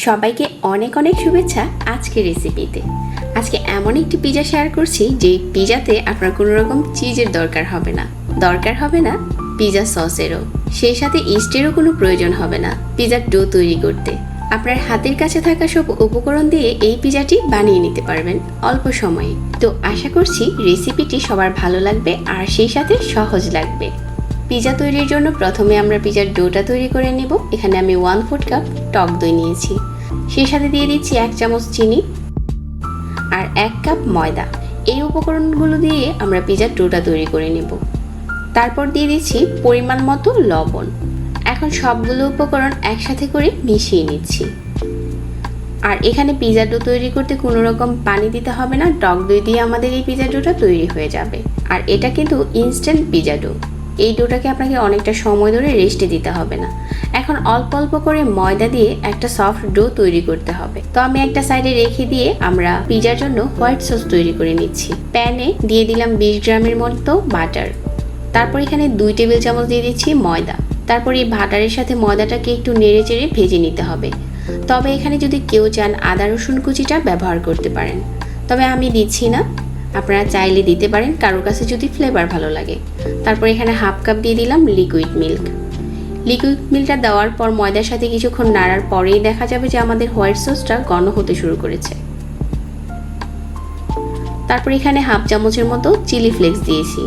সবাইকে অনেক অনেক শুভেচ্ছা আজকের রেসিপিতে। আজকে এমন একটি পিজা শেয়ার করছি যে পিজাতে আপনার কোনো রকম চিজের দরকার হবে না পিজা সসেরও, সেই সাথে ইস্টেরও কোনো প্রয়োজন হবে না পিজার ডো তৈরি করতে। আপনার হাতের কাছে থাকা সব উপকরণ দিয়ে এই পিজাটি বানিয়ে নিতে পারবেন অল্প সময়ে। তো আশা করছি রেসিপিটি সবার ভালো লাগবে আর সেই সাথে সহজ লাগবে। পিজা তৈরির জন্য প্রথমে আমরা পিজার ডোটা তৈরি করে নেব। এখানে আমি 1/4 কাপ টক দই নিয়েছি, সেই সাথে দিয়ে দিচ্ছি 1 চামচ চিনি আর 1 কাপ ময়দা। এই উপকরণগুলো দিয়ে আমরা পিজার ডোটা তৈরি করে নেব। তারপর দিয়ে দিচ্ছি পরিমাণ মতো লবণ। এখন সবগুলো উপকরণ একসাথে করে মিশিয়ে নিচ্ছি। আর এখানে পিজা ডো তৈরি করতে কোনো রকম পানি দিতে হবে না, টক দই দিয়ে আমাদের এই পিজা ডোটা তৈরি হয়ে যাবে। আর এটা কিন্তু ইনস্ট্যান্ট পিজা ডো, এই ডোটাকে আপনাকে অনেকটা সময় ধরে রেস্টে দিতে হবে না। এখন অল্প অল্প করে ময়দা দিয়ে একটা সফট ডো তৈরি করতে হবে। তো আমি একটা সাইডে রেখে দিয়ে আমরা পিজার জন্য হোয়াইট সস তৈরি করে নিচ্ছি। প্যানে দিয়ে দিলাম 20 গ্রামের মতো বাটার। তারপর এখানে 2 টেবিল চামচ দিয়ে দিচ্ছি ময়দা। তারপর এই বাটারের সাথে ময়দাটাকে একটু নেড়ে চেড়ে ভেজে নিতে হবে। তবে এখানে যদি কেউ চান আদা রসুন কুচিটা ব্যবহার করতে পারেন, তবে আমি দিচ্ছি না, আপনারা চাইলে দিতে পারেন কারোর কাছে যদি ফ্লেভার ভালো লাগে। তারপর এখানে 1/2 কাপ দিয়ে দিলাম লিকুইড মিল্কটা দেওয়ার পর ময়দার সাথে কিছুক্ষণ নাড়ার পরেই দেখা যাবে যে আমাদের হোয়াইট সসটা ঘন হতে শুরু করেছে। তারপর এখানে 1/2 চামচের মতো চিলি ফ্লেক্স দিয়েছি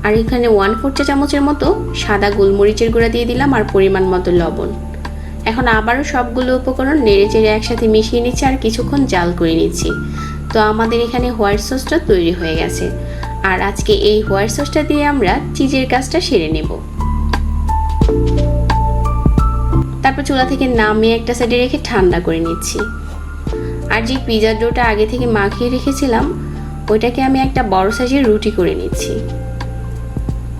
আর এখানে 1/4 চা চামচের মতো সাদা গোলমরিচের গুঁড়া দিয়ে দিলাম আর পরিমাণ মতো লবণ। এখন আবারও সবগুলো উপকরণ নেড়ে চেড়ে একসাথে মিশিয়ে নিচ্ছি আর কিছুক্ষণ জাল করে নিচ্ছি। তো আমাদের এখানে হোয়াইট সসটা তৈরি হয়ে গেছে। আর আজকে এই হোয়াইট সসটা দিয়ে আমরা চিজের কাজটা সেরে নেব। তারপর চুলা থেকে নামিয়ে একটা সাইডে রেখে ঠান্ডা করে নিচ্ছি। আর যে পিজার ডোটা আগে থেকে মাখিয়ে রেখেছিলাম ওইটাকে আমি একটা বড় সাইজের রুটি করে নিচ্ছি।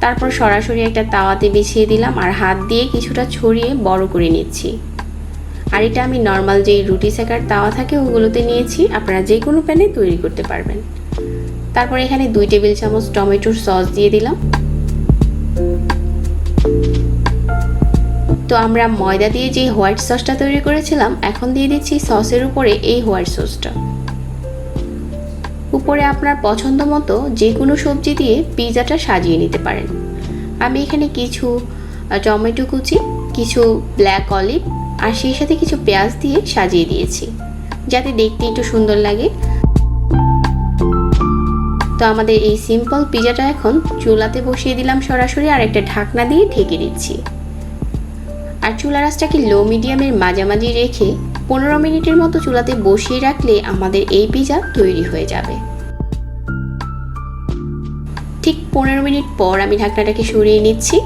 তারপর সরাসরি একটা তাওয়াতে বিছিয়ে দিলাম আর হাত দিয়ে কিছুটা ছড়িয়ে বড় করে নিচ্ছি। আর এটা আমি নর্মাল যেই রুটি সেকার তাওয়া থাকে ওগুলোতে নিয়েছি, আপনারা যে কোনো প্যানে তৈরি করতে পারবেন। তারপর এখানে 2 টেবিল চামচ টমেটোর সস দিয়ে দিলাম। তো আমরা ময়দা দিয়ে যে হোয়াইট সসটা তৈরি করেছিলাম এখন দিয়ে দিচ্ছি সসের উপরে এই হোয়াইট সসটা। উপরে আপনার পছন্দ মতো যে কোনো সবজি দিয়ে পিজাটা সাজিয়ে নিতে পারেন। আমি এখানে কিছু টমেটো কুচি, কিছু ব্ল্যাক অলিভ আর সেই সাথে কিছু পেঁয়াজ দিয়ে সাজিয়ে দিয়েছি যাতে দেখতে একটু সুন্দর লাগে। তো আমাদের এই সিম্পল পিজাটা এখন চুলাতে বসিয়ে দিলাম সরাসরি আর একটা ঢাকনা দিয়ে ঢেকে দিচ্ছি। আর চুলার আঁচটাকে লো মিডিয়ামের মাঝামাঝি রেখে 15 মিনিটের মতো চুলাতে বসিয়ে রাখলে আমাদের এই পিজা তৈরি হয়ে যাবে। ঠিক 15 মিনিট পর আমি ঢাকনাটাকে সরিয়ে নিচ্ছি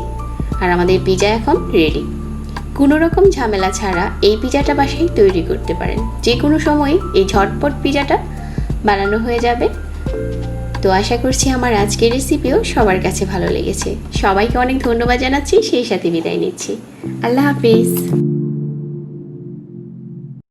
আর আমাদের পিজা এখন রেডি। কোনো রকম ঝামেলা ছাড়া এই পিজাটা বাসায় তৈরি করতে পারেন, যে কোনো সময় এই ঝটপট পিজাটা বানানো হয়ে যাবে। তো আশা করছি আমার আজকের রেসিপিও সবার কাছে ভালো লেগেছে। সবাইকে অনেক ধন্যবাদ জানাচ্ছি, সেই সাথে বিদায় নিচ্ছি। আল্লাহ হাফিজ।